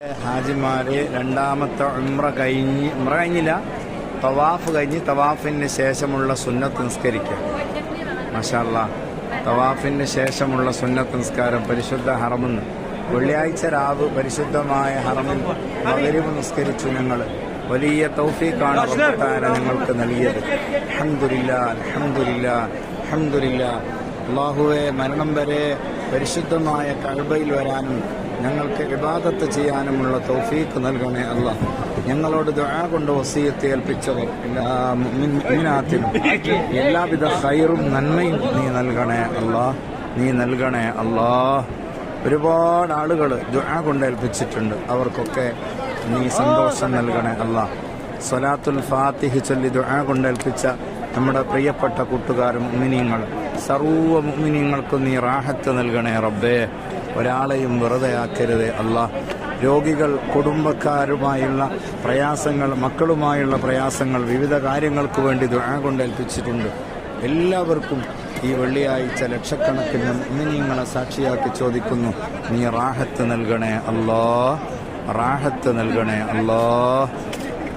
ഹാജിമാര് രണ്ടാമത്തെ ഉംറ കഴിഞ്ഞില്ല, തവാഫ് കഴിഞ്ഞ് തവാഫിന് ശേഷമുള്ള സുന്നത്ത് നിസ്കരിക്കുക. മാഷാ അല്ലാഹ്, തവാഫിന് ശേഷമുള്ള സുന്നത്ത് നിസ്കാരം പരിശുദ്ധ ഹറമെന്ന് വെള്ളിയാഴ്ച രാവ് പരിശുദ്ധമായ ഹറമിൽ മഗ്‌രിബ് നിസ്കരിച്ചു. ഞങ്ങൾ വലിയ തൗഫീഖാണ് റബ്ബുതആല ഞങ്ങൾക്ക് നൽകിയത്. അൽഹംദുലില്ലാഹ്, അൽഹംദുലില്ലാഹ്, അൽഹംദുലില്ലാഹ്. അല്ലാഹുവേ, മരണം വരെ പരിശുദ്ധമായ കഅബയിൽ വരാനും ഞങ്ങൾക്ക് ഇബാദത്ത് ചെയ്യാനുമുള്ള തൗഫീഖ് നൽകണേ അല്ലാഹ്. ഞങ്ങളോട് ദുആ കൊണ്ട് വസിയത്ത് ഏൽപ്പിച്ചവർ എല്ലാ മുഅ്മിനാത്തിനും എല്ലാവിധ ഖൈറും നന്മയും നീ നൽകണേ അല്ലാഹ്, നീ നൽകണേ അല്ലാഹ്. ഒരുപാട് ആളുകൾ ദുആ കൊണ്ട് ഏൽപ്പിച്ചിട്ടുണ്ട്, അവർക്കൊക്കെ നീ സന്തോഷം നൽകണേ അല്ലാഹ്. സ്വലാത്തുൽ ഫാത്തിഹ ചൊല്ലി ദുആ കൊണ്ട് ഏൽപ്പിച്ച നമ്മുടെ പ്രിയപ്പെട്ട കൂട്ടുകാരും മുഅ്മിനീങ്ങൾ, സർവ്വ മുഅ്മിനീങ്ങൾക്കും നീ റാഹത്ത് നൽകണേ റബ്ബേ. ഒരാളെയും വെറുതെ ആക്കരുതേ അല്ലാഹ്. രോഗികൾ, കുടുംബക്കാരുമായുള്ള പ്രയാസങ്ങൾ, മക്കളുമായുള്ള പ്രയാസങ്ങൾ, വിവിധ കാര്യങ്ങൾക്ക് വേണ്ടി ദുആ കൊണ്ട് ഏൽപ്പിച്ചിട്ടുണ്ട്. എല്ലാവർക്കും ഈ വെള്ളിയാഴ്ച ലക്ഷക്കണക്കിന് മുഅ്മിനീങ്ങളെ സാക്ഷിയാക്കി ചോദിക്കുന്നു, നീ റാഹത്ത് നൽകണേ അല്ലാഹ്, റാഹത്ത് നൽകണേ അല്ലാഹ്.